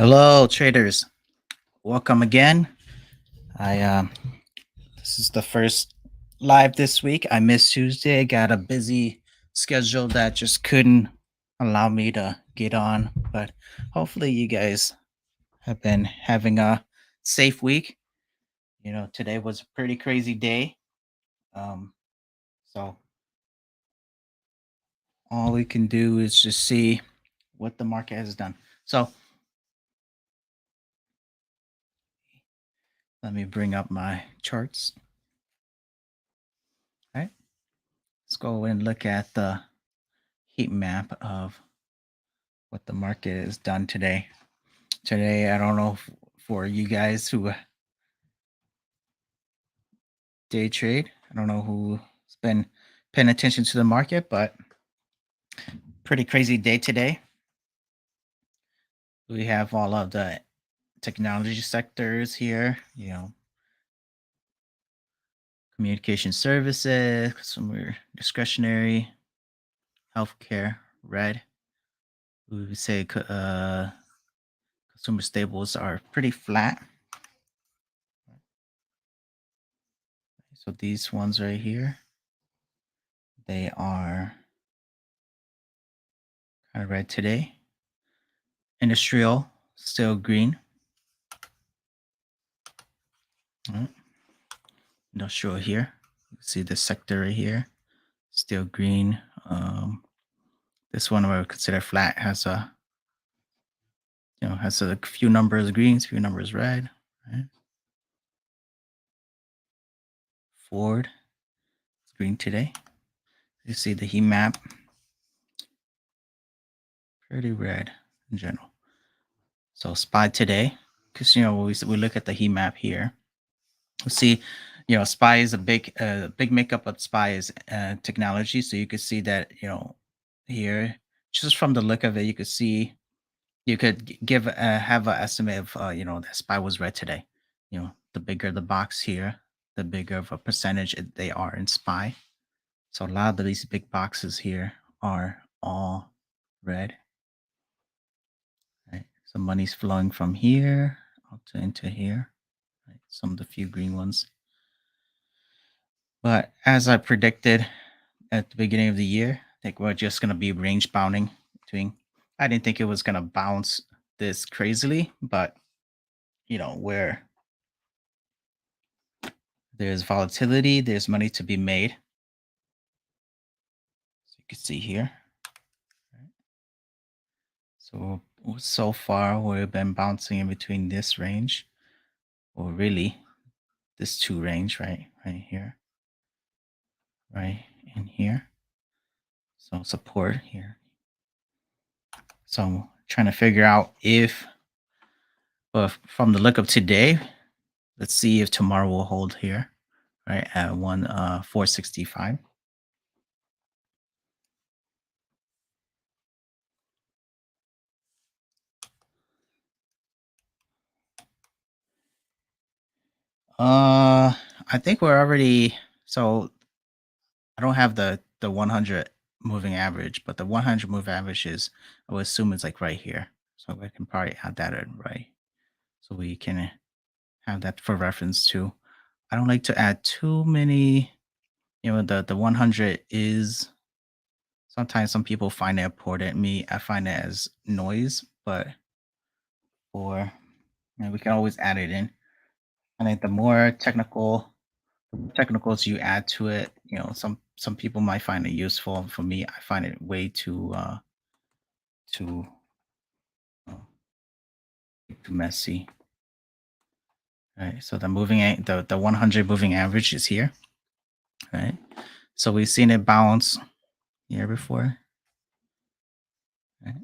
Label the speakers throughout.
Speaker 1: Hello, traders. Welcome again. I This is the first live this week. I missed Tuesday. Got a busy schedule that just couldn't allow me to get on. But hopefully, you guys have been having a safe week. Today was a pretty crazy day. Um, so all we can do is just see what the market has done. So let me bring up my charts. All right, let's go and look at the heat map of what the market has done today. Today, I don't know for you guys who day trade, I don't know who's been paying attention to the market, but pretty crazy day today. We have all of the technology sectors here, communication services, consumer discretionary, healthcare, red. We would say consumer staples are pretty flat. So these ones right here, they are kind of red today. Industrial, still green. Industrial here. You see the sector right here, still green. This one I would consider flat, has a few numbers greens, few numbers red. Right? Ford, it's green today. You see the heat map, pretty red in general. So SPY today, because we look at the heat map here, we see SPY is a big makeup of SPY is technology. So you could see that here, just from the look of it, you could see you could give have an estimate of that SPY was red today. The bigger the box here, the bigger of a percentage they are in SPY. So a lot of these big boxes here are all red. Right? So money's flowing from here out into here. Right? Some of the few green ones. But as I predicted at the beginning of the year, I think we're just going to be range bounding between. I didn't think it was going to bounce this crazily, but where there's volatility, there's money to be made. So you can see here. So far we've been bouncing in between this range, or really this two range, right here, right in here. So support here. So I'm trying to figure out if, well, from the look of today, let's see if tomorrow will hold here, right at 465. I think we're already, so I don't have the 100 moving average, but the 100 moving average is, I would assume it's like right here. So we can probably add that in, right? So we can have that for reference too. I don't like to add too many, the 100 is, sometimes some people find it important. Me, I find it as noise, but or we can always add it in. I think the more technicals you add to it, some people might find it useful. For me, I find it way too too uh, too messy. Right. So the 100 moving average is here. Right. So we've seen it bounce here before. Right.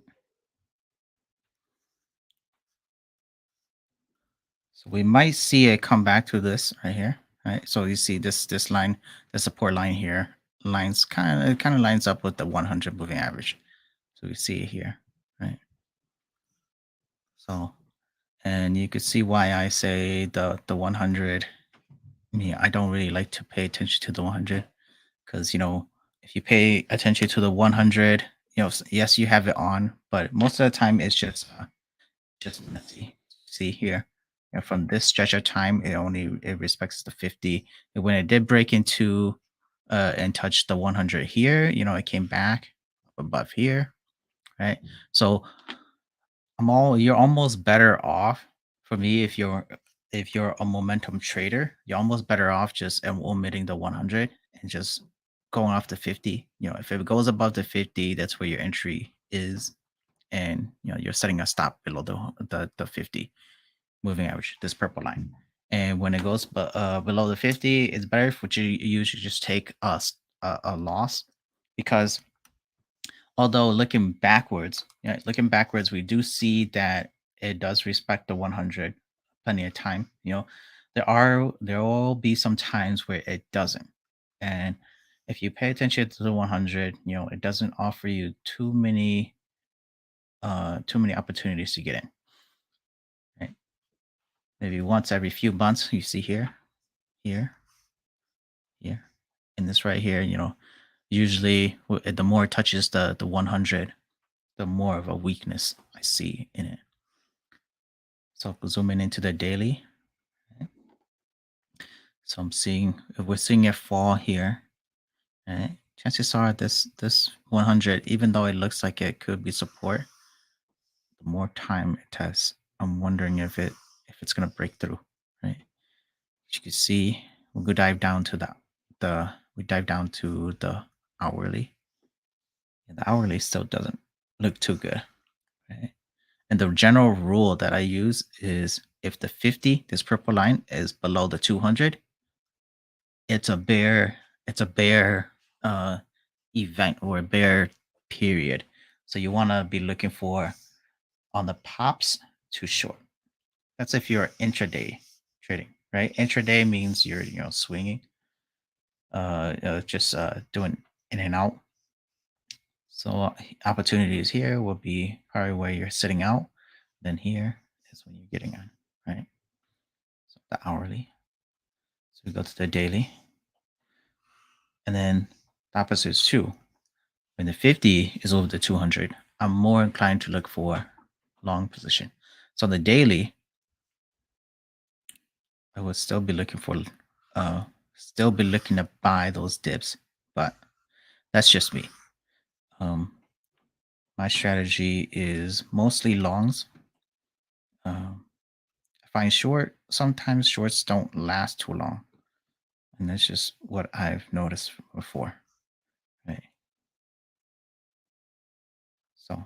Speaker 1: So we might see it come back to this right here. Right. So you see this line, the support line here, lines kind of lines up with the 100 moving average. So we see it here. Right. So, and you could see why I say the 100. I don't really like to pay attention to the 100 because if you pay attention to the 100, yes, you have it on, but most of the time it's just just messy. See here, and from this stretch of time, it respects the 50. And when it did break into and touch the 100 here, it came back above here, right? So you're almost better off for me if you're a momentum trader, you're almost better off just omitting the 100 and just going off the 50. If it goes above the 50, that's where your entry is, and you're setting a stop below the 50 moving average, this purple line. And when it goes below the 50, it's better for you to just take a loss, because although looking backwards, we do see that it does respect the 100 plenty of time. There will be some times where it doesn't, and if you pay attention to the 100, it doesn't offer you too many opportunities to get in. Right? Maybe once every few months, you see here, here, and this right here. Usually the more it touches the 100, the more of a weakness I see in it. So zooming into the daily. Right? So if we're seeing it fall here, right? Chances are this 100, even though it looks like it could be support, the more time it tests, I'm wondering if it's gonna break through, right? As you can see, we'll go dive down to the hourly. And the hourly still doesn't look too good, right? And the general rule that I use is if the 50, this purple line, is below the 200, it's a bear uh, event or a bear period. So you want to be looking for on the pops to short. That's if you're intraday trading, right? Intraday means you're swinging, just doing in and out. So opportunities here will be probably where you're sitting out. Then here is when you're getting on, right? So the hourly. So we go to the daily, and then the opposite is true. When the 50 is over the 200, I'm more inclined to look for long position. So the daily, I would still be looking to buy those dips, but that's just me. Um, my strategy is mostly longs. I find sometimes shorts don't last too long, and that's just what I've noticed before. Right. So,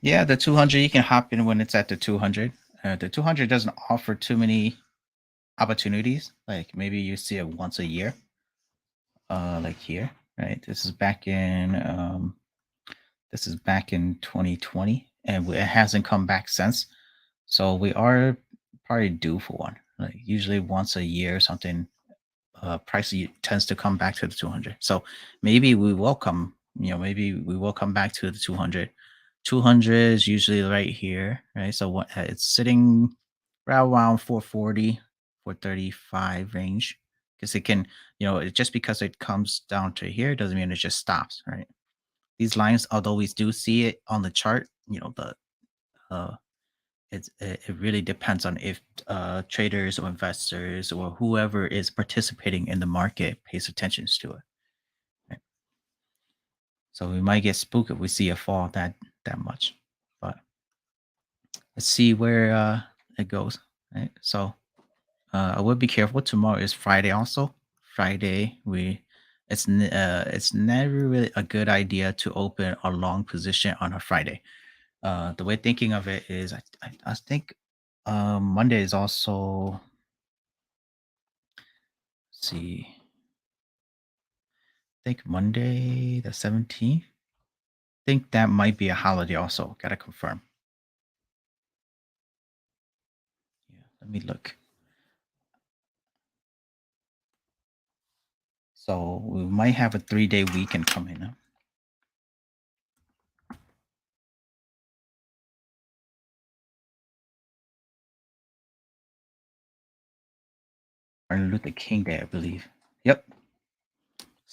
Speaker 1: yeah, the 200 you can hop in when it's at the 200. The 200 doesn't offer too many opportunities. Like maybe you see it once a year, like here, right? This is back in 2020, and it hasn't come back since. So we are probably due for one. Like usually once a year, something price tends to come back to the 200. So maybe we will come back to the 200. 200 is usually right here, right? So it's sitting right around 440, 435 range. Because it can, just because it comes down to here doesn't mean it just stops, right? These lines, although we do see it on the chart, uh, it really depends on if traders or investors or whoever is participating in the market pays attention to it. Right? So we might get spooked if we see a fall that much. But let's see where it goes. Right? So I would be careful. Tomorrow is Friday. Also, Friday it's never really a good idea to open a long position on a Friday. The way thinking of it is, I think Monday is also. See, I think Monday the 17th. Think that might be a holiday also. Gotta confirm. Yeah, let me look. So we might have a 3-day weekend coming up. Martin Luther King Day, I believe. Yep.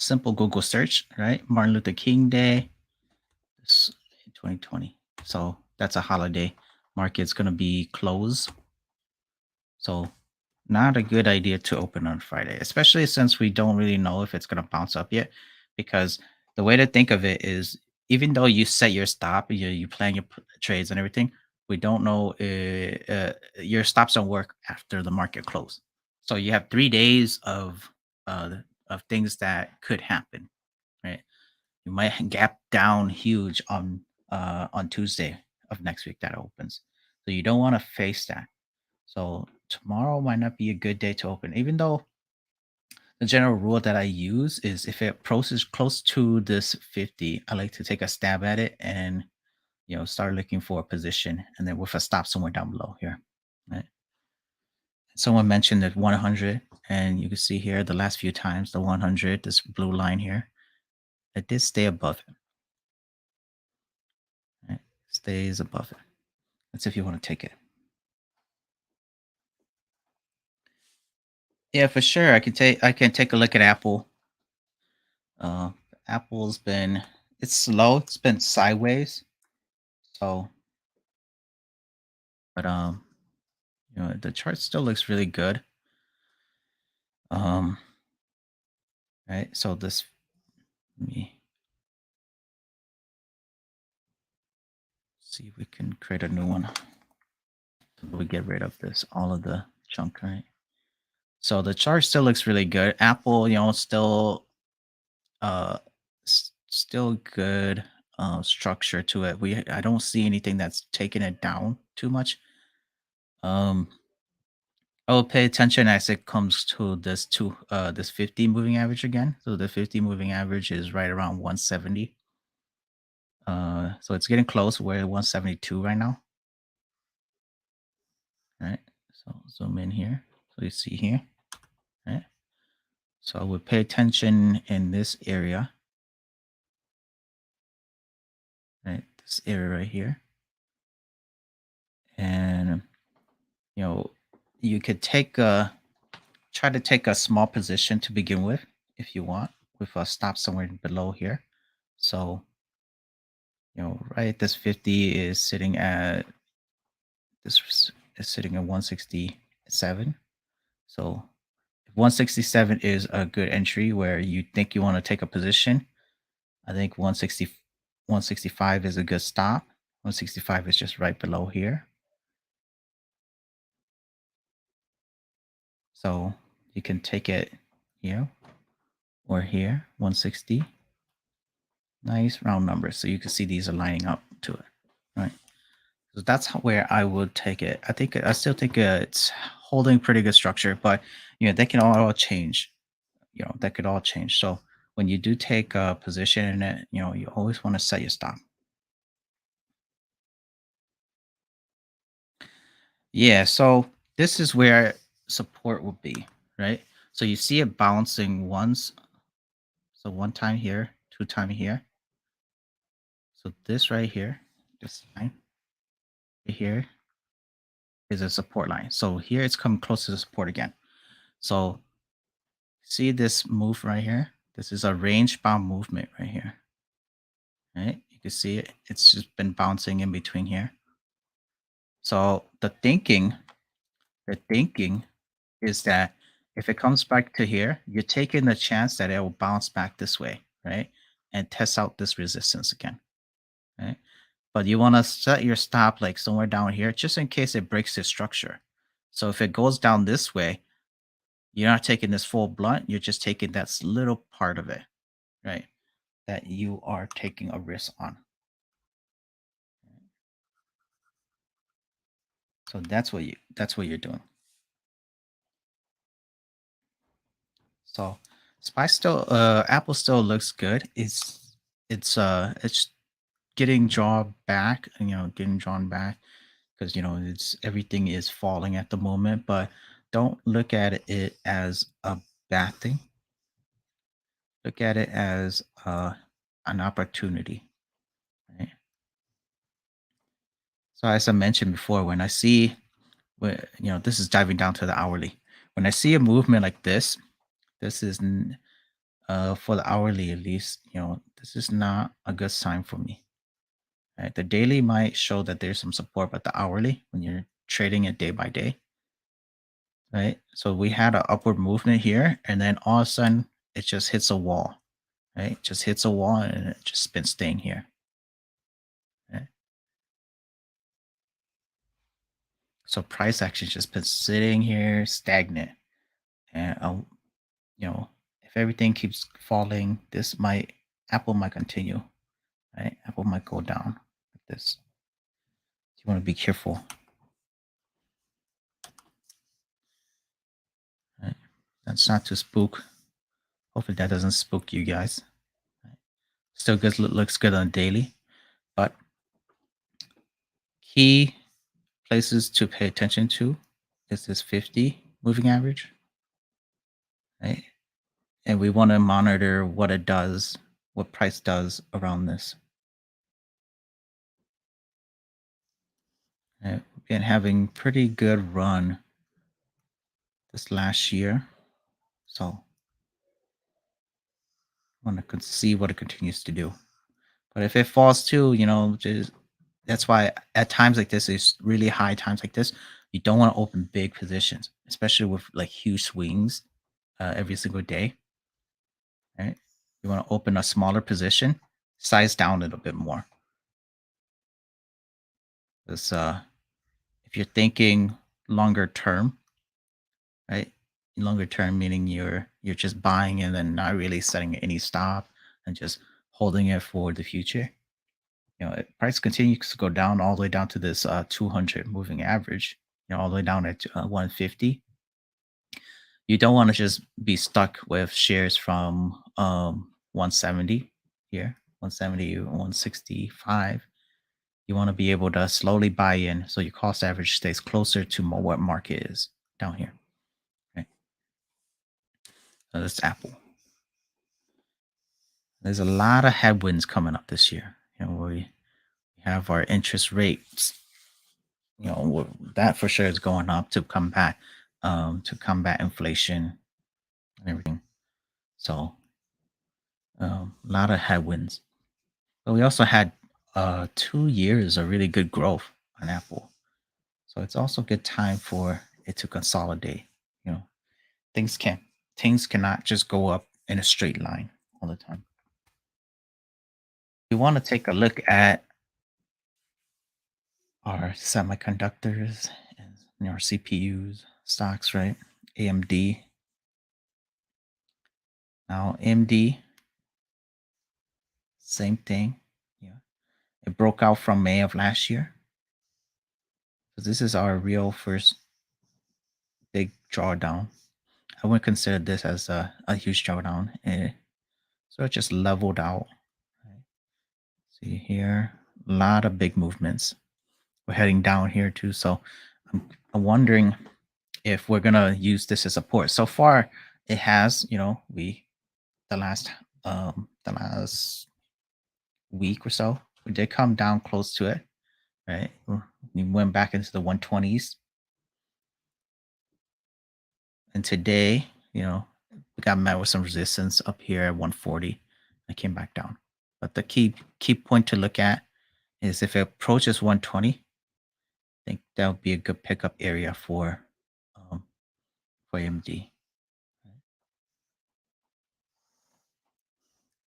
Speaker 1: simple Google search, right? Martin Luther King Day, 2020. So that's a holiday. Market's gonna be closed. So not a good idea to open on Friday, especially since we don't really know if it's gonna bounce up yet. Because the way to think of it is, even though you set your stop, you plan your trades and everything, we don't know. Your stops don't work after the market close. So you have 3 days uh, of things that could happen, right? You might gap down huge on Tuesday of next week that opens. So you don't want to face that. So tomorrow might not be a good day to open, even though the general rule that I use is if it approaches close to this 50, I like to take a stab at it and start looking for a position and then with a stop somewhere down below here. Right. Someone mentioned that 100, and you can see here the last few times the 100, this blue line here, it did stay above it. Right? Stays above it. That's if you want to take it. Yeah, for sure. I can take a look at Apple. Uh, Apple's been it's slow. It's been sideways. So, but the chart still looks really good. Um, right. So this let me see if we can create a new one. So we get rid of this all of the junk, right? So the chart still looks really good. Apple, still still good structure to it. I don't see anything that's taking it down too much. Um I will pay attention as it comes to this 50 moving average again. So the 50 moving average is right around 170. So it's getting close. We're at 172 right now. Right. So zoom in here. So you see here. Right. So I would pay attention in this area. Right. This area right here. And you know, you could try to take a small position to begin with if you want, with a stop somewhere below here. So, right, this 50 is sitting at this is sitting at 167. So if 167 is a good entry where you think you want to take a position, I think 165 is a good stop. 165 is just right below here. So you can take it here or here, 160. Nice round numbers. So you can see these are lining up to it, right? So that's where I would take it. I still think it's holding pretty good structure, but they can all change. That could all change. So when you do take a position in it, you always want to set your stop. Yeah. So this is where support will be, right? So you see it bouncing once. So one time here, two time here. So this right here, this line right here is a support line. So here it's coming close to the support again. So see this move right here? This is a range bound movement right here. Right? You can see it. It's just been bouncing in between here. So the thinking is that if it comes back to here, you're taking the chance that it will bounce back this way, right? And test out this resistance again. Right. But you want to set your stop like somewhere down here just in case it breaks the structure. So if it goes down this way, you're not taking this full blunt, you're just taking that little part of it, right? That you are taking a risk on. So that's what you're doing. So Spice still Apple still looks good. It's getting drawn back, getting drawn back because it's everything is falling at the moment, but don't look at it as a bad thing. Look at it as an opportunity, right? So as I mentioned before, when I see this is diving down to the hourly. When I see a movement like this is For the hourly, at least, this is not a good sign for me. Right? The daily might show that there's some support, but the hourly, when you're trading it day by day, right? So we had an upward movement here, and then all of a sudden it just hits a wall, right? Just hits a wall, and it just been staying here. Right? So price action just been sitting here stagnant, and if everything keeps falling, Apple might continue, right? Apple might go down like this. You want to be careful, right? That's not to spook. Hopefully that doesn't spook you guys. Right? Still good, looks good on daily, but key places to pay attention to is this 50 moving average, right? And we want to monitor what it does, what price does around this. Right? We've been having pretty good run this last year, so want to see what it continues to do. But if it falls too, just that's why at times like this is really high times like this, you don't want to open big positions, especially with like huge swings every single day. Right? You want to open a smaller position, size down a little bit more. This if you're thinking longer term, right? Longer term meaning you're just buying and then not really setting any stop and just holding it for the future. Price continues to go down all the way down to this 200 moving average, all the way down at 150. You don't want to just be stuck with shares from 170 here, 170, 165. You want to be able to slowly buy in so your cost average stays closer to what market is down here. Right? So that's Apple. There's a lot of headwinds coming up this year. We have our interest rates. That for sure is going up to combat inflation and everything. So a lot of headwinds. But we also had 2 years of really good growth on Apple. So it's also a good time for it to consolidate. You know, things can things cannot just go up in a straight line all the time. We want to take a look at our semiconductors and our CPUs stocks, right? AMD. Now AMD, same thing. Yeah. It broke out from May of last year. So this is our real first big drawdown. I wouldn't consider this as a huge drawdown. So it just leveled out. Right? See here, a lot of big movements. We're heading down here too. So I'm wondering if we're gonna use this as support. So far, it has. The last week or so, we did come down close to it. Right, we went back into the 120s, and today, we got met with some resistance up here at 140. I came back down. But the key point to look at is if it approaches 120, I think that would be a good pickup area um, for AMD.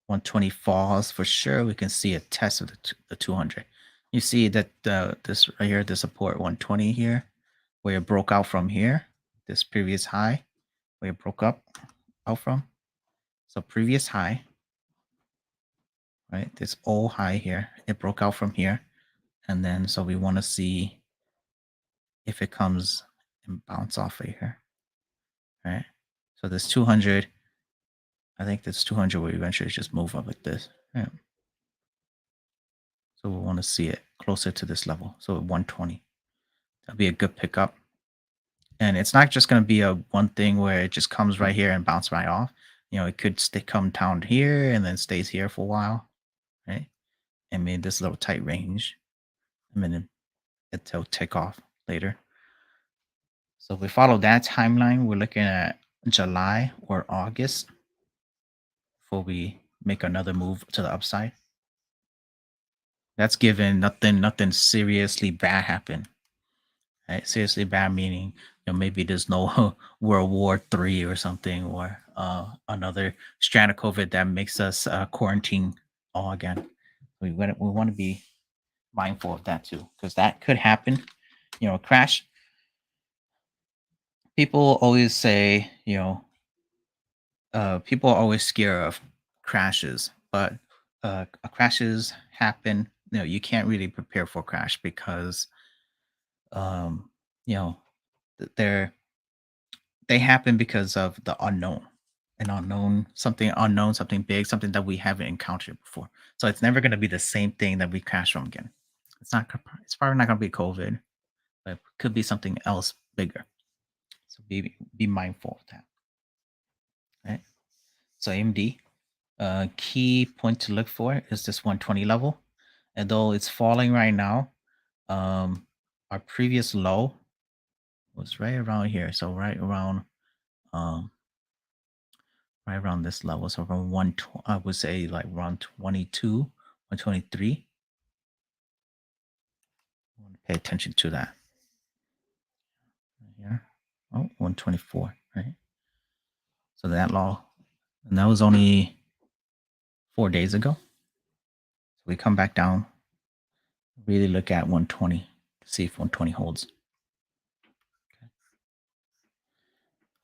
Speaker 1: 120 falls for sure. We can see a test of the 200. You see that this right here, the support 120 here, where it broke out from here, this previous high, where it broke up out from. So previous high, right? This old high here, it broke out from here, and then so we want to see if it comes and bounce off of here, right? So this 200, I think this 200 will eventually just move up like this. Yeah. So we want to see it closer to this level. So at 120, that'll be a good pickup. And it's not just going to be a one thing where it just comes right here and bounce right off. It could come down here and then stays here for a while, right? And made this little tight range, and then it'll take off later. So if we follow that timeline, we're looking at July or August before we make another move to the upside. That's given nothing seriously bad happened. Right? Seriously bad meaning, maybe there's no World War III or something, or another strand of COVID that makes us quarantine all again. We want to be mindful of that too, because that could happen. Crash. People always say, people are always scared of crashes, but crashes happen. You can't really prepare for a crash because um, you know they're they happen because of the unknown, unknown, something big, something that we haven't encountered before. So it's never going to be the same thing that we crash from again. It's probably not going to be COVID, but it could be something else bigger. So be mindful of that. Right. So AMD, key point to look for is this 120 level. And though it's falling right now, um, our previous low was right around here. So um, right around this level. So from I would say like around 22, 123. I want to pay attention to that. Right here. Oh, 124, right? So that low, and that was only 4 days ago. So we come back down, really look at 120, see if 120 holds.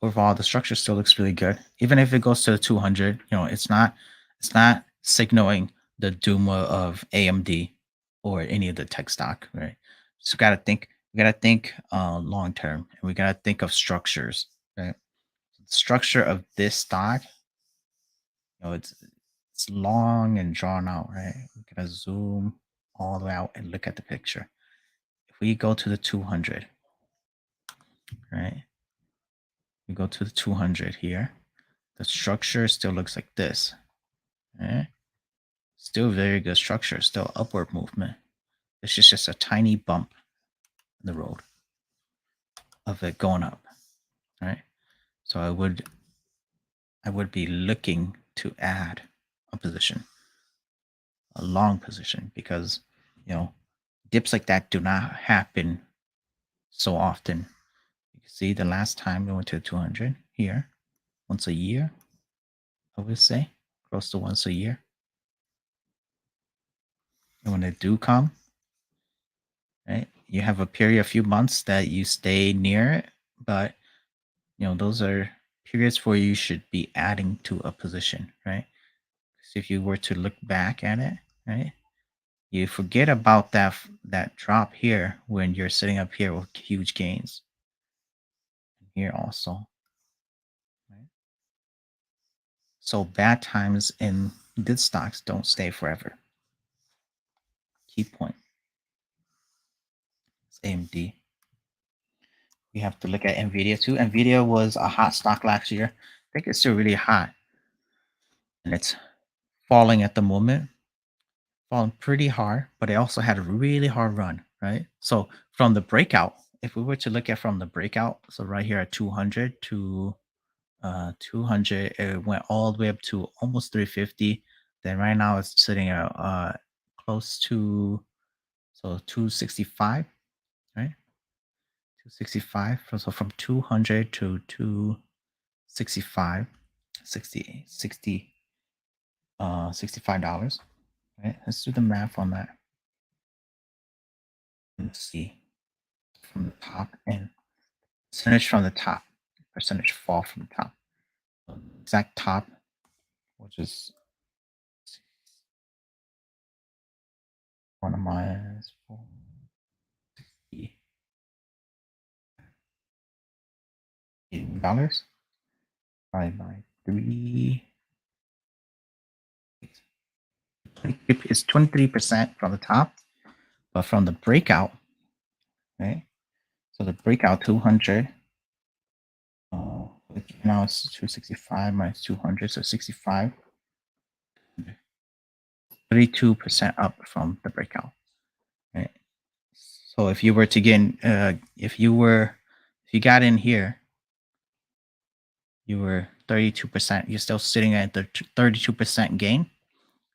Speaker 1: Overall, the structure still looks really good. Even if it goes to 200, it's not signaling the doom of AMD or any of the tech stock, right? So we gotta think long term, and we gotta think of structures, right? The structure of this stock, it's long and drawn out, right? We gotta zoom all the way out and look at the picture. If we go to the 200, right? We go to the 200 here. The structure still looks like this. Eh? Still very good structure, still upward movement. This is just a tiny bump in the road of it going up. Right. So I would be looking to add a position, a long position, because you know dips like that do not happen so often. You can see the last time we went to 200 here, once a year, I would say, close to once a year. And when they do come, right, you have a period, a few months that you stay near it, but those are periods where you should be adding to a position, right? So if you were to look back at it, right, you forget about that drop here when you're sitting up here with huge gains. Here also, right? So bad times in good stocks don't stay forever. Key point is AMD. We have to look at Nvidia too. Nvidia was a hot stock last year. I think it's still really hot, and it's falling at the moment, falling pretty hard, but it also had a really hard run, right? So from the breakout, if we were to look at from the breakout, so right here at 200 to 200, it went all the way up to almost 350. Then right now it's sitting at close to 265, right? 265. So from 200 to 265, 65 dollars. Right? Let's do the math on that. Let's see from the top and percentage from the top, percentage fall from the top. Exact top, which is 1 minus 48 dollars divided by 3. It's 23% from the top, but from the breakout, right? So the breakout 200. Now it's 265 minus 200, so 65. 32% up from the breakout. Right. So if you were to get in, if you got in here, you were 32%. You're still sitting at the 32% gain.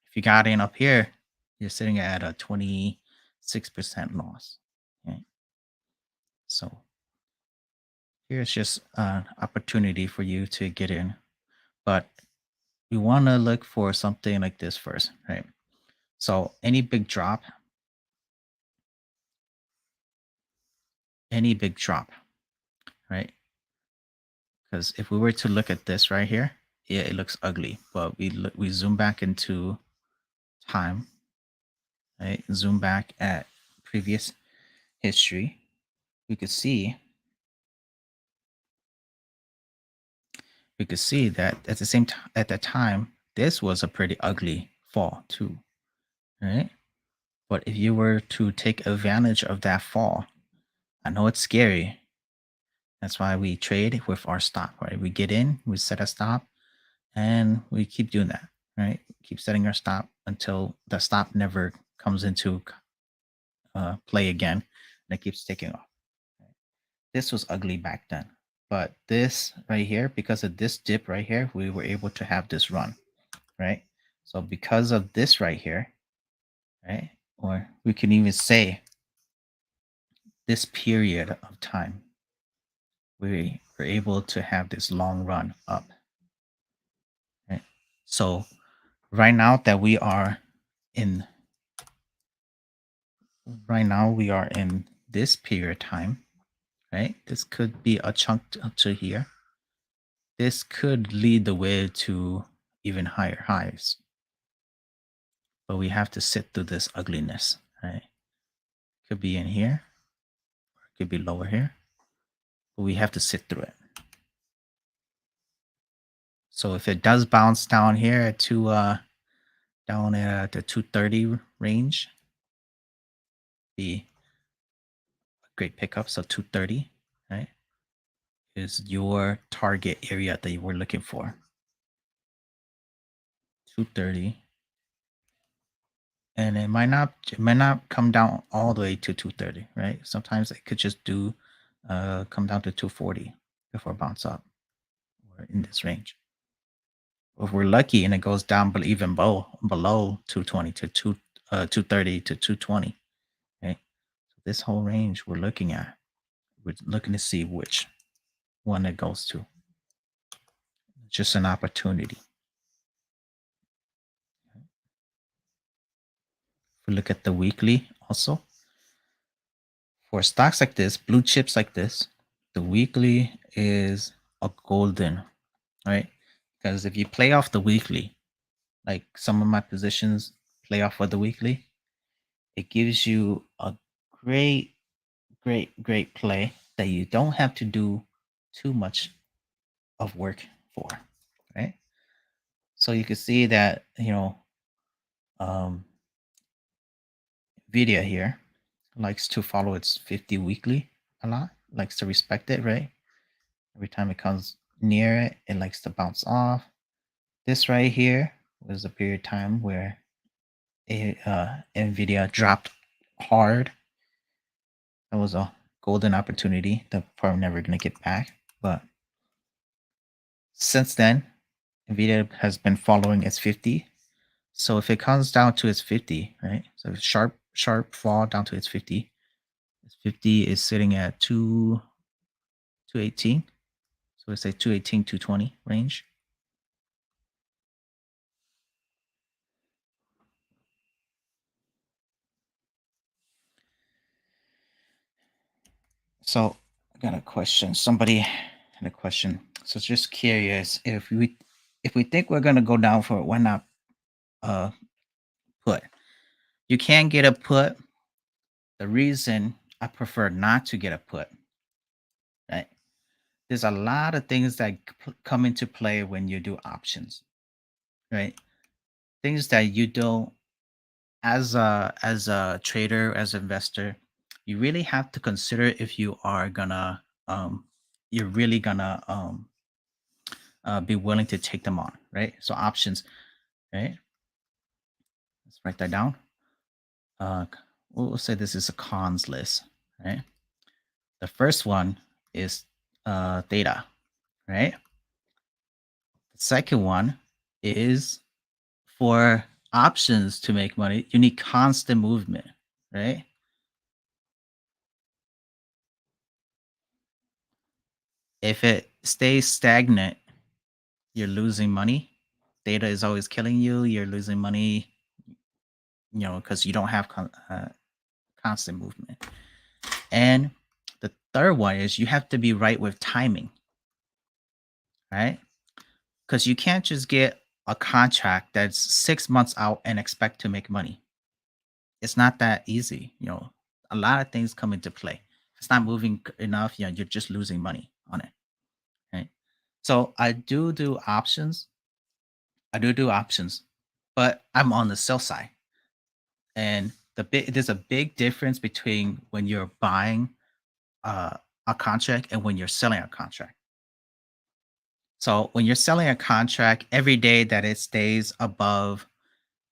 Speaker 1: If you got in up here, you're sitting at a 26% loss. Okay. So here's just an opportunity for you to get in. But we want to look for something like this first, right? So any big drop, right? Because if we were to look at this right here, yeah, it looks ugly. But we zoom back into time, right? Zoom back at previous history. We could see that at the same time at that time, this was a pretty ugly fall too, right? But if you were to take advantage of that fall, I know it's scary. That's why we trade with our stop, right? We get in, we set a stop, and we keep doing that, right? Keep setting our stop until the stop never comes into play again, and it keeps taking off. This was ugly back then, but this right here, because of this dip right here, we were able to have this run, right? So because of this right here, right, or we can even say this period of time, we were able to have this long run up, right? So right now that we are in this period of time, right? This could be a chunk to here. This could lead the way to even higher highs. But we have to sit through this ugliness, right? Could be in here, or it could be lower here, but we have to sit through it. So if it does bounce down here to down at the 230 range, be a great pickup. So 230, right, is your target area that you were looking for. 230. And it might not come down all the way to 230, right? Sometimes it could just come down to 240 before bounce up, or in this range. If we're lucky and it goes down even below 220 to 230 to 220, okay? So this whole range we're looking to see which one it goes to. Just an opportunity. If we look at the weekly also, for stocks like this, blue chips like this, the weekly is a golden, right? Because if you play off the weekly, like some of my positions play off of the weekly, it gives you a great, great play that you don't have to do too much of work for, right? So you can see that, um, Nvidia here likes to follow its 50 weekly a lot, likes to respect it, right? Every time it comes near it, it likes to bounce off. This right here was a period of time where Nvidia dropped hard. That was a golden opportunity that probably never going to get back. But since then, Nvidia has been following its 50. So if it comes down to its 50, right? So sharp fall down to its 50. Its 50 is sitting at 218. So let's say 218, 220 range. So I got a question. Somebody had a question. So just curious, if we think we're gonna go down for it, why not put? You can get a put. The reason I prefer not to get a put, right? There's a lot of things that come into play when you do options, right? Things that you don't, as a trader, as an investor, you really have to consider if you are gonna you're really gonna be willing to take them on, right? So options, right? Let's write that down. We'll say this is a cons list, right? The first one is theta, right? The second one is for options to make money, you need constant movement, right? If it stays stagnant, you're losing money. Data is always killing you. You're losing money, because you don't have constant movement. And the third one is you have to be right with timing, right? Because you can't just get a contract that's 6 months out and expect to make money. It's not that easy. A lot of things come into play. If it's not moving enough, you're just losing money on it, right? So I do options. I do options, but I'm on the sell side. And there's a big difference between when you're buying uh, a contract and when you're selling a contract. So when you're selling a contract, every day that it stays above,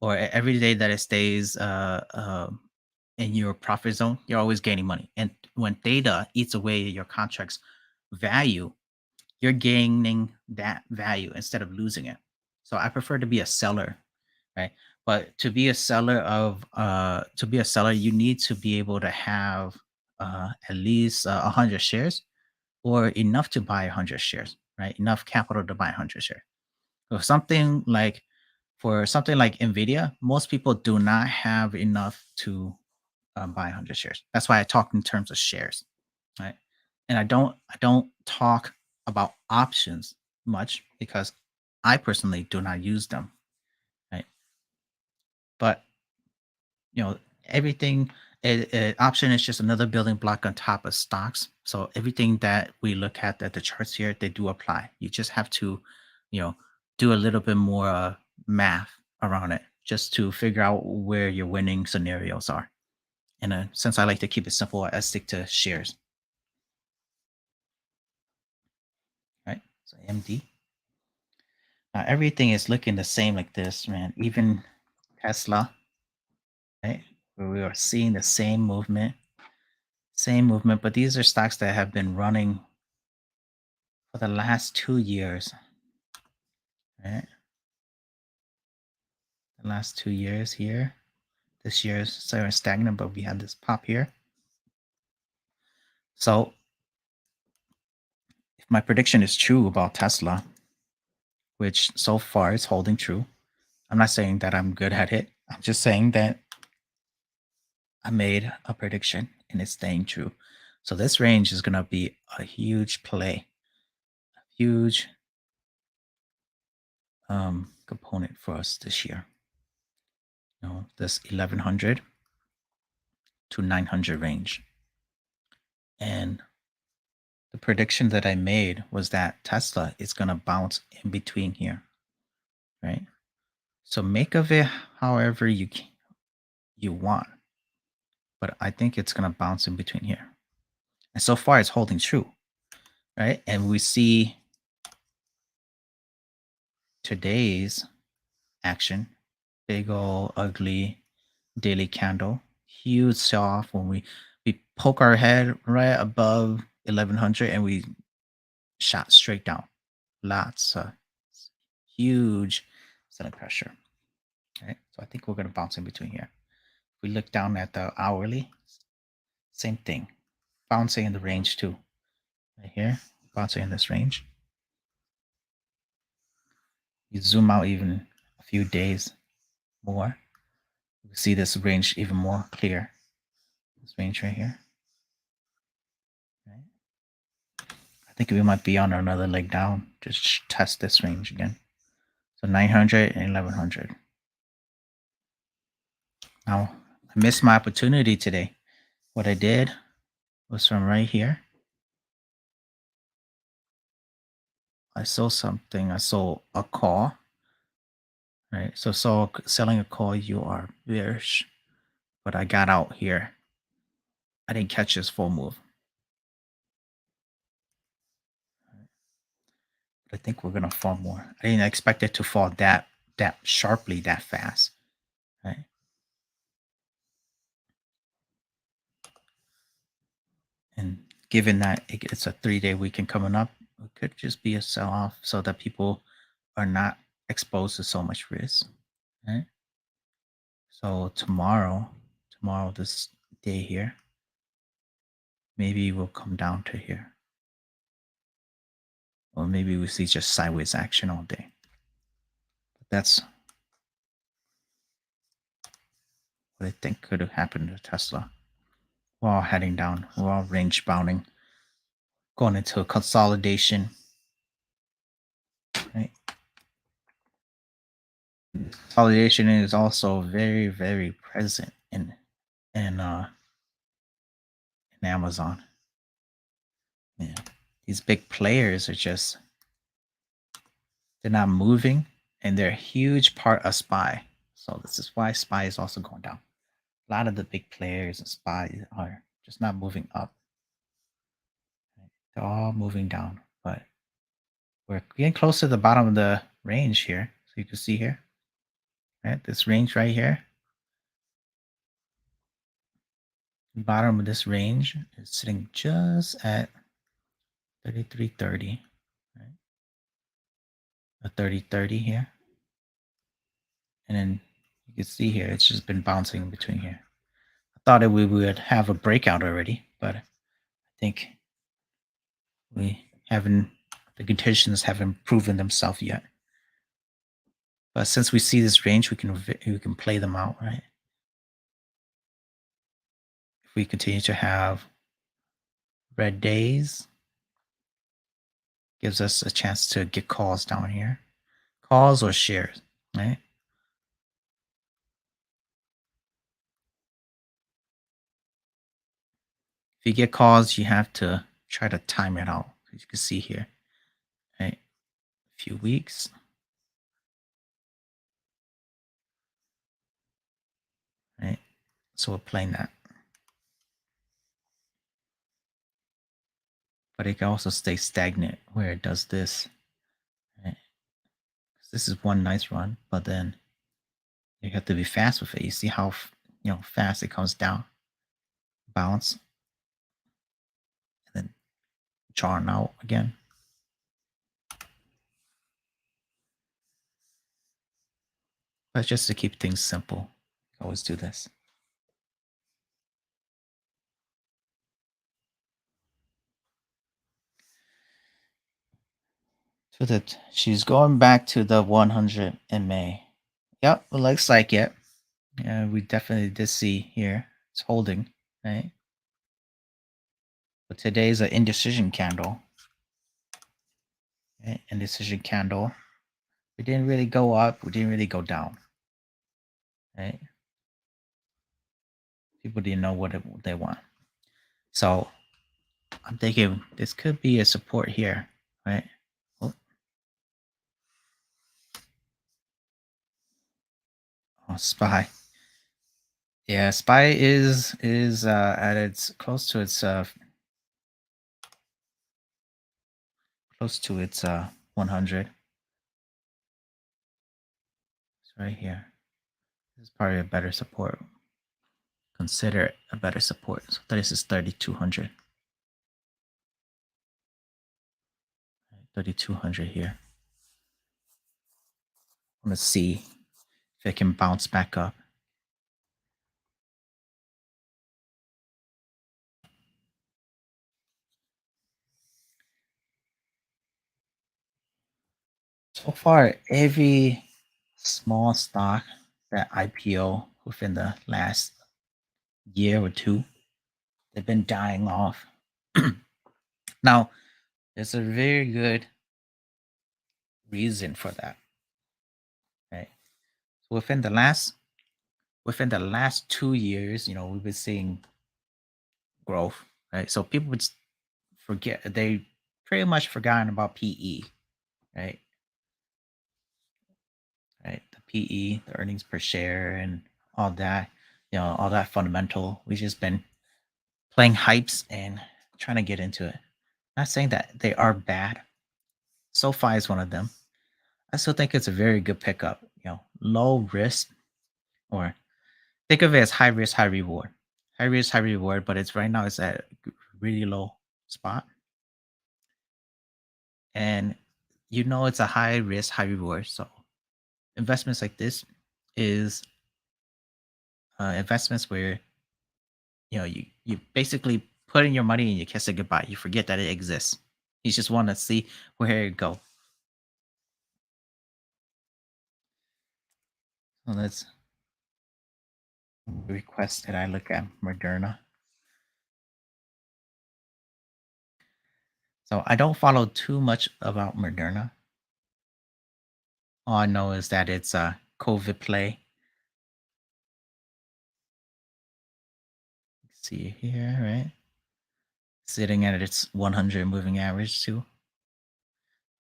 Speaker 1: or every day that it stays in your profit zone, you're always gaining money. And when data eats away your contract's value, you're gaining that value instead of losing it. So I prefer to be a seller, right? But to be a seller, you need to be able to have at least 100 shares or enough to buy 100 shares, right? Enough capital to buy 100 shares. So for something like Nvidia, most people do not have enough to buy 100 shares. That's why I talk in terms of shares, right? And I don't talk about options much because I personally do not use them, right? But you know everything option is just another building block on top of stocks. So everything that we look at the charts here, they do apply. You just have to you know do a little bit more math around it just to figure out where your winning scenarios are. And since I like to keep it simple, I stick to shares, right? So MD. Now everything is looking the same like this, man. Even Tesla, right? Where we are seeing the same movement, but these are stocks that have been running for the last 2 years, right? The last 2 years here. This year is sort of stagnant, but we had this pop here. So if my prediction is true about Tesla, which so far is holding true, I'm not saying that I'm good at it. I'm just saying that I made a prediction and it's staying true. So this range is going to be a huge play, huge component for us this year. This 1100 to 900 range. And the prediction that I made was that Tesla is going to bounce in between here, right? So make of it however you want, but I think it's going to bounce in between here. And so far it's holding true, right? And we see today's action, big old ugly daily candle, huge sell off when we poke our head right above 1100 and we shot straight down. Lots of huge selling pressure. Right. So I think we're going to bounce in between here. If we look down at the hourly, same thing. Bouncing in the range too. Right here, bouncing in this range. You zoom out even a few days more, you see this range even more clear. This range right here. Right. I think we might be on another leg down. Just test this range again. So 900 and 1100. Now, I missed my opportunity today. What I did was from right here. I saw something. I saw a call, right? So, selling a call, you are bearish, but I got out here. I didn't catch this full move. But I think we're gonna fall more. I didn't expect it to fall that sharply that fast, right? And given that it's a 3-day weekend coming up, it could just be a sell off so that people are not exposed to so much risk. Right? So tomorrow this day here, maybe we'll come down to here. Or maybe we see just sideways action all day. That's what I think could have happened to Tesla. We're all heading down. We're all range bounding, going into a consolidation. Right? Consolidation is also very, very present in in Amazon. Yeah. These big players are just they're not moving and they're a huge part of SPY. So this is why SPY is also going down. A lot of the big players in SPY are just not moving up. Right? They're all moving down, but we're getting close to the bottom of the range here. So you can see here, right? This range right here, the bottom of this range is sitting just at 33.30, right? A 30.30 here. And then you can see here, it's just been bouncing in between here. I thought that we would have a breakout already, but I think we haven't, the conditions haven't proven themselves yet. But since we see this range, we can play them out, right? If we continue to have red days, gives us a chance to get calls down here, calls or shares, right? If you get calls, you have to try to time it out. As you can see here, right? A few weeks, right? So we're playing that. But it can also stay stagnant where it does this. Right? This is one nice run, but then you have to be fast with it. You see how fast it comes down, bounce, and then drawn out again. But just to keep things simple, always do this. So that she's going back to the 100 MA. Yep, it looks like it. Yeah, we definitely did see here. It's holding, right? But today's an indecision candle. Right? Indecision candle. We didn't really go up. We didn't really go down. Right? People didn't know what they want. So I'm thinking this could be a support here, right? Oh, SPY. Yeah, SPY is at its close to its 100. It's right here. This is probably a better support. Consider it a better support. So this is 3,200. 3,200 here. I want to see if it can bounce back up. So far, every small stock that IPO within the last year or two, they've been dying off. Now, there's a very good reason for that. Right. So within the last 2 years, we've been seeing growth. Right. So people would forget they pretty much forgotten about PE. Right. Right. The PE, the earnings per share, and all that. All that fundamental. We've just been playing hypes and trying to get into it. Not saying that they are bad. SoFi is one of them. I still think it's a very good pickup. Low risk, or think of it as high risk, high reward. High risk, high reward, but it's right now it's at a really low spot. And you know it's a high risk, high reward. So investments like this is investments where you basically put in your money and you kiss it goodbye. You forget that it exists. You just want to see where it go. So let's request that I look at Moderna. So I don't follow too much about Moderna. All I know is that it's a COVID play. See here, right? Sitting at its 100 moving average too.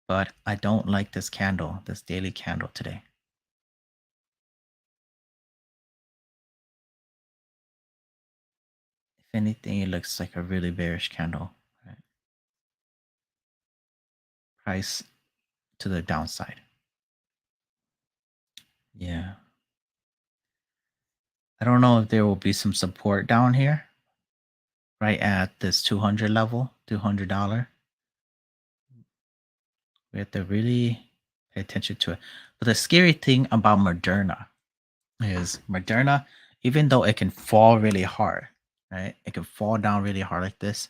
Speaker 1: But I don't like this candle, this daily candle today. If anything, it looks like a really bearish candle. Right? Price to the downside. Yeah. I don't know if there will be some support down here, right at this 200 level, $200. We have to really pay attention to it. But the scary thing about Moderna is Moderna, even though it can fall really hard, right? It can fall down really hard like this.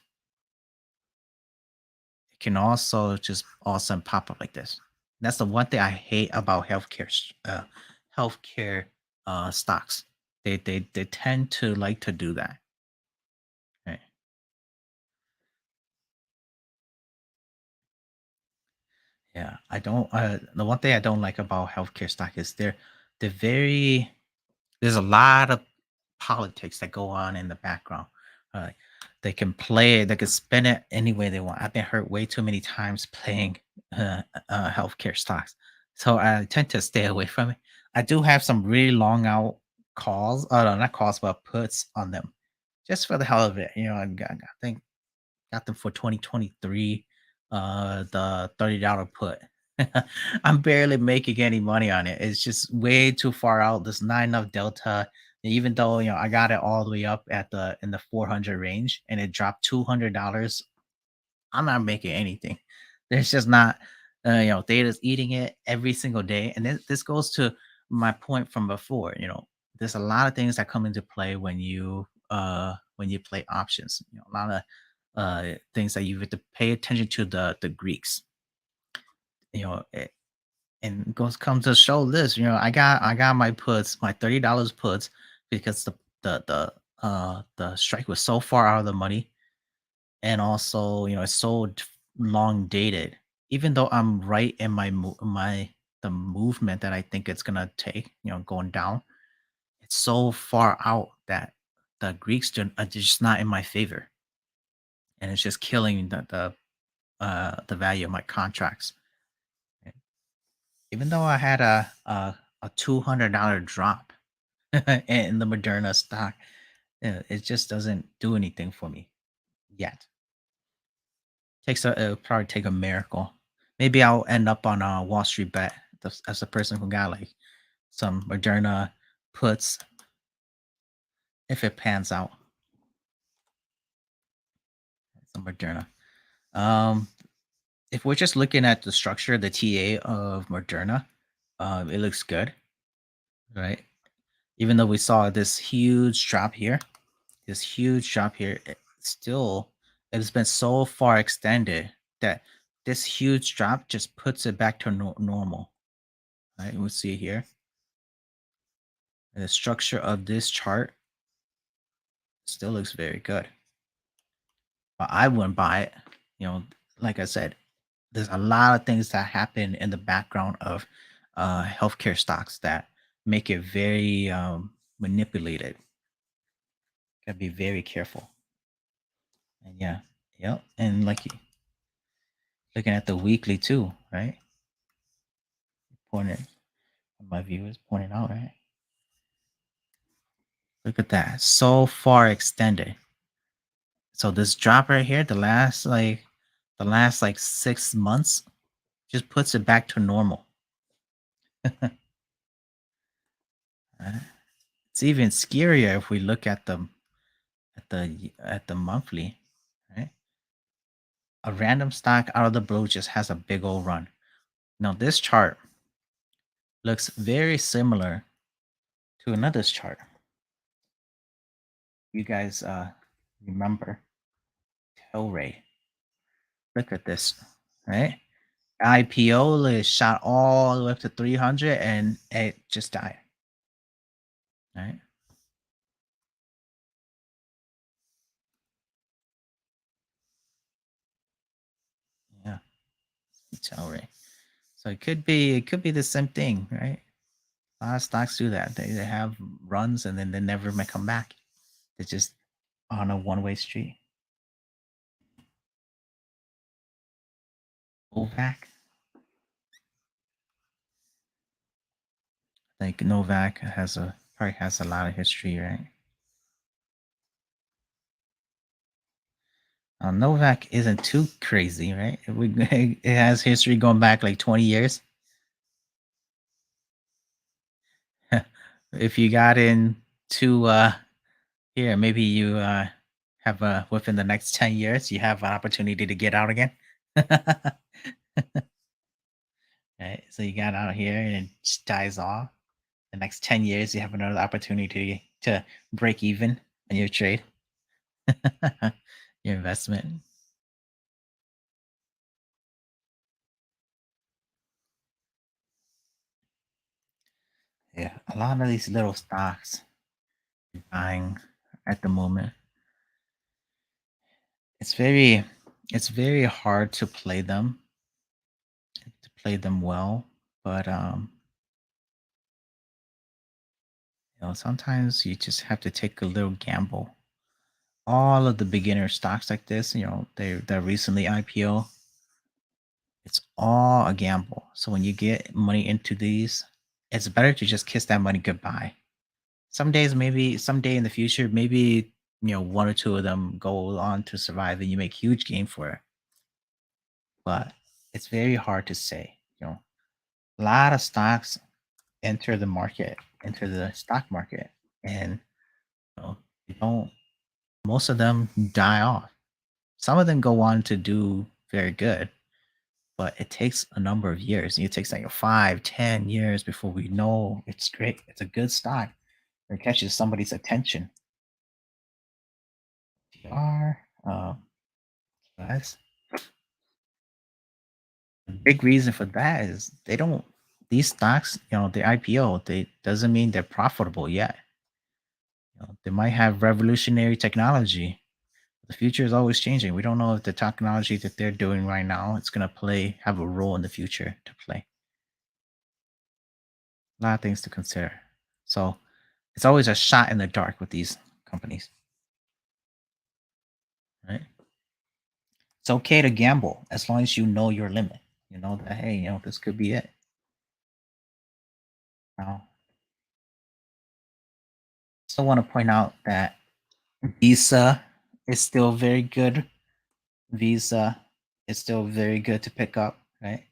Speaker 1: It can also just all of a sudden pop up like this. That's the one thing I hate about healthcare stocks. They tend to like to do that. Right? Yeah, I don't. The one thing I don't like about healthcare stock is they're very. There's a lot of politics that go on in the background. Uh, they can play it. They can spin it any way they want. I've been hurt way too many times playing healthcare stocks, so I tend to stay away from it. I do have some really long out calls. No, not calls, but puts on them, just for the hell of it. I think got them for 2023, the $30 put. I'm barely making any money on it. It's just way too far out. There's not enough delta. Even though I got it all the way up at the in the 400 range and it dropped $200, I'm not making anything. There's just not, data's eating it every single day. And this goes to my point from before. There's a lot of things that come into play when you play options. A lot of things that you have to pay attention to the Greeks. You know, it, and goes comes to show this. I got my puts, my $30 puts because the strike was so far out of the money, and also it's so long dated. Even though I'm right in the movement that I think it's gonna take, going down, it's so far out that the Greeks are just not in my favor, and it's just killing the value of my contracts. And even though I had a $200 drop in the Moderna stock, it just doesn't do anything for me yet. It'll probably take a miracle. Maybe I'll end up on a Wall Street bet as a person who got like some Moderna puts if it pans out. Some Moderna. Um, if we're just looking at the structure, the TA of Moderna, it looks good, right? Even though we saw this huge drop here, it's been so far extended that this huge drop just puts it back to normal. Right? We'll see here. The structure of this chart still looks very good, but I wouldn't buy it. You know, like I said, there's a lot of things that happen in the background of healthcare stocks that make it very manipulated. Gotta be very careful. And yeah, yep. And like looking at the weekly too, right? Pointed, my viewers pointed out, right? Look at that, so far extended. So this drop right here, the last like 6 months, just puts it back to normal. Right? It's even scarier if we look at the monthly, right? A random stock out of the blue just has a big old run. Now this chart looks very similar to another chart. You guys remember Tilray. Look at this, right? IPO is shot all the way up to 300 and it just died, right? Yeah, Tilray. So it could be the same thing, right? A lot of stocks do that. They have runs and then they never may come back. They're just on a one-way street. Novak, like Novak has a probably has a lot of history, right? Novak isn't too crazy, right? It has history going back like 20 years. If you got in to here, maybe you have within the next 10 years, you have an opportunity to get out again. Right? So you got out here and it just dies off. The next 10 years, you have another opportunity to break even on your trade, your investment. Yeah, a lot of these little stocks you're buying at the moment, it's very it's very hard to play them well, but sometimes you just have to take a little gamble. All of the beginner stocks like this, they're recently IPO. It's all a gamble. So when you get money into these, it's better to just kiss that money goodbye. Some days, maybe someday in the future, maybe one or two of them go on to survive and you make huge gain for it. But it's very hard to say. A lot of stocks enter the stock market, and they don't. Most of them die off. Some of them go on to do very good, but it takes a number of years. It takes like 5, 10 years before we know it's great. It's a good stock. It catches somebody's attention. TR, guys. The big reason for that is they don't. These stocks, the IPO, they doesn't mean they're profitable yet. They might have revolutionary technology. The future is always changing. We don't know if the technology that they're doing right now it's gonna have a role in the future to play. A lot of things to consider. So it's always a shot in the dark with these companies, right? It's okay to gamble as long as you know your limit. You know that hey, this could be it. Now, still want to point out that Visa is still very good. Visa is still very good to pick up, right?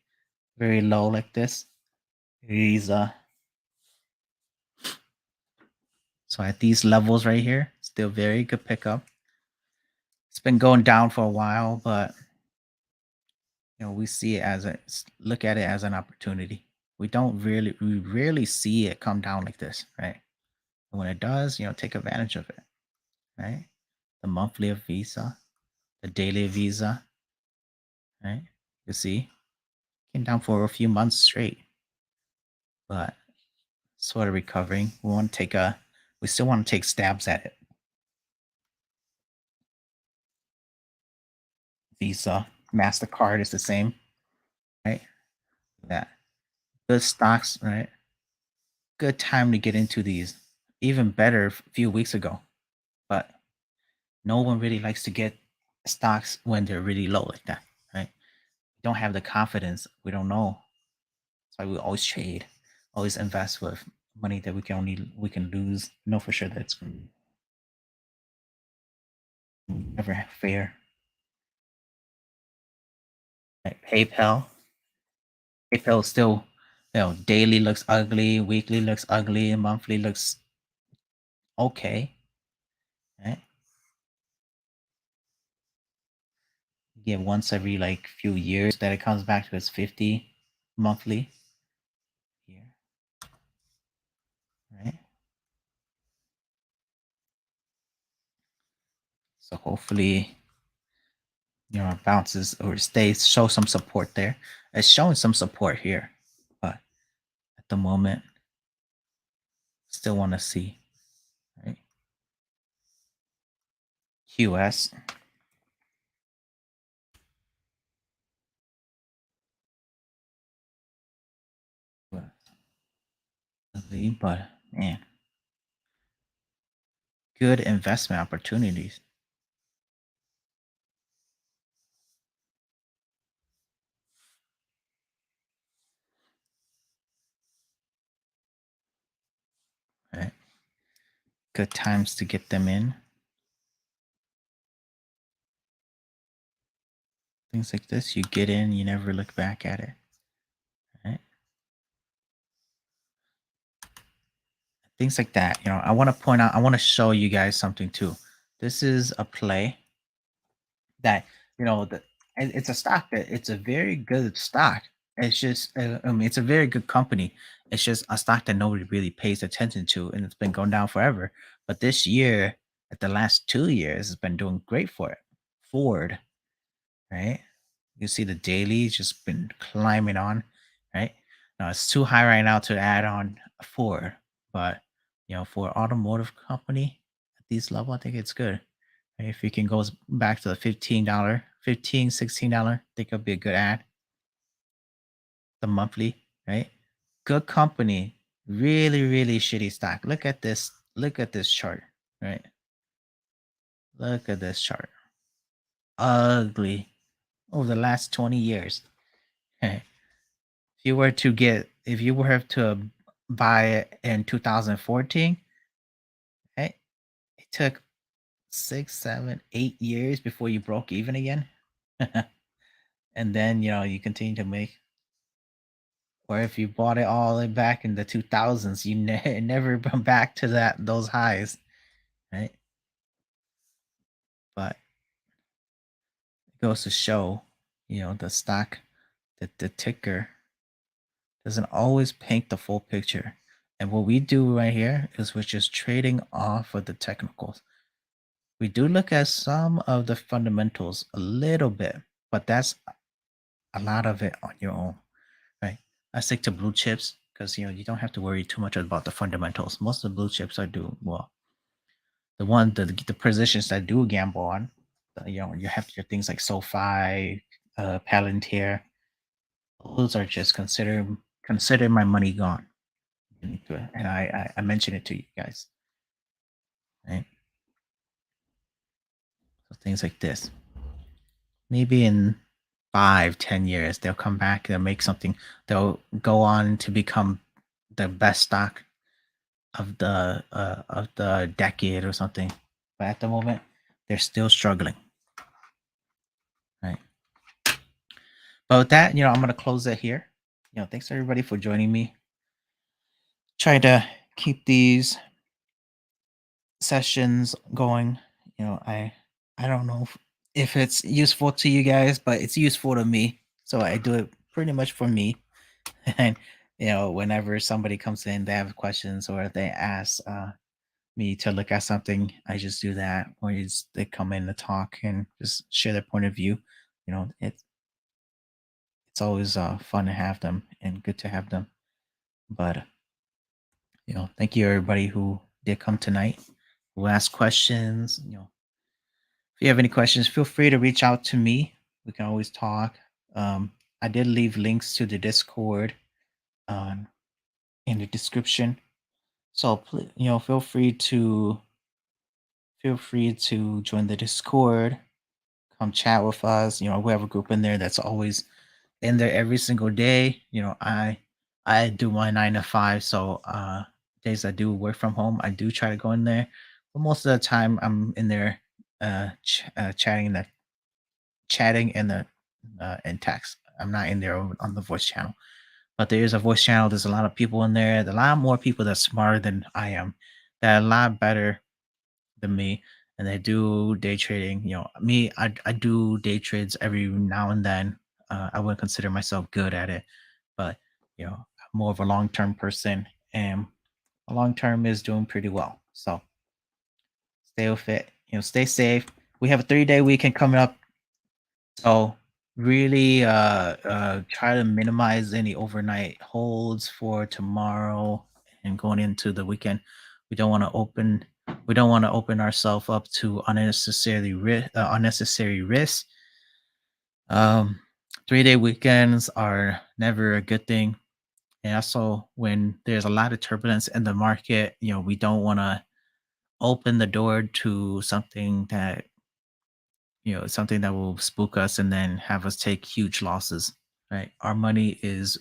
Speaker 1: Very low like this. Visa. So at these levels right here, still very good pickup. It's been going down for a while, but we see it look at it as an opportunity. We rarely see it come down like this, right? And when it does, take advantage of it, right? The monthly of Visa, the daily Visa, right? You see, came down for a few months straight, but sort of recovering. We still want to take stabs at it. Visa, Mastercard is the same, right? Yeah, good stocks, right? Good time to get into these. Even better a few weeks ago, but no one really likes to get stocks when they're really low like that, right? We don't have the confidence. We don't know. That's why we always trade, always invest with money that we can lose. Know for sure that it's never fair. Like PayPal still, daily looks ugly, weekly looks ugly, monthly looks okay, right? You get once every like few years that it comes back to its 50. monthly here, right? So hopefully, it bounces or stays, show some support there. It's showing some support here, but at the moment, still want to see, right? QS, but man, good investment opportunities, right? Good times to get them in. Things like this, you get in, you never look back at it, right? Things like that. I want to point out, I want to show you guys something too. This is a play that it's a stock that it's a very good stock. It's just I mean it's a very good company. It's just a stock that nobody really pays attention to, and it's been going down forever. But this year, at the last 2 years, has been doing great for it. Ford, right? You see the daily just been climbing on, right? Now it's too high right now to add on Ford, but for automotive company at these level, I think it's good. If you can go back to the $15, 15, $16, I think it'll be a good ad. The monthly, right? Good company, really, really shitty stock. Look at this. Look at this chart, right? Look at this chart. Ugly over the last 20 years. If if you were to buy it in 2014, right? It took 6, 7, 8 years before you broke even again. And then, you continue to make. Or if you bought it all the way back in the 2000s, you never been back to those highs, right? But it goes to show, the stock, the ticker doesn't always paint the full picture. And what we do right here is we're just trading off of the technicals. We do look at some of the fundamentals a little bit, but that's a lot of it on your own, right? I stick to blue chips because you don't have to worry too much about the fundamentals. Most of the blue chips are doing well. The positions that do gamble on, you have your things like SoFi, Palantir. Those are just consider my money gone. And I mentioned it to you guys, right? So things like this. Maybe in 5, 10 years, they'll come back. They'll make something. They'll go on to become the best stock of the decade or something. But at the moment, they're still struggling, right? But with that, I'm gonna close it here. Thanks everybody for joining me. Try to keep these sessions going. I don't know if it's useful to you guys, but it's useful to me. So I do it pretty much for me. And whenever somebody comes in, they have questions or they ask me to look at something, I just do that. Or they come in to talk and just share their point of view. It's always fun to have them and good to have them. But thank you everybody who did come tonight, who asked questions. If you have any questions, feel free to reach out to me. We can always talk. I did leave links to the Discord um, in the description, so feel free to join the Discord. Come chat with us. We have a group in there that's always in there every single day. I do my 9 to 5, so days I do work from home, I do try to go in there, but most of the time I'm in there chatting in the in text. I'm not in there on the voice channel, but there is a voice channel. There's a lot of people in there. There's a lot more people that's smarter than I am, that are a lot better than me, and they do day trading. Me, I do day trades every now and then. I wouldn't consider myself good at it, but I'm more of a long term person, and a long term is doing pretty well. So stay with it. Stay safe. We have a 3-day weekend coming up, so really try to minimize any overnight holds for tomorrow and going into the weekend. We don't want to open we don't want to open ourselves up to unnecessary risk. Um 3-day weekends are never a good thing. And also when there's a lot of turbulence in the market, we don't want to open the door to something that will spook us and then have us take huge losses, right? Our money is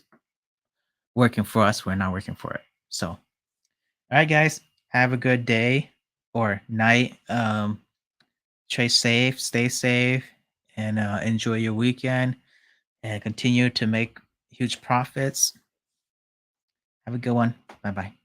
Speaker 1: working for us, we're not working for it. So, all right, guys, have a good day or night. Stay safe, and enjoy your weekend and continue to make huge profits. Have a good one. Bye bye.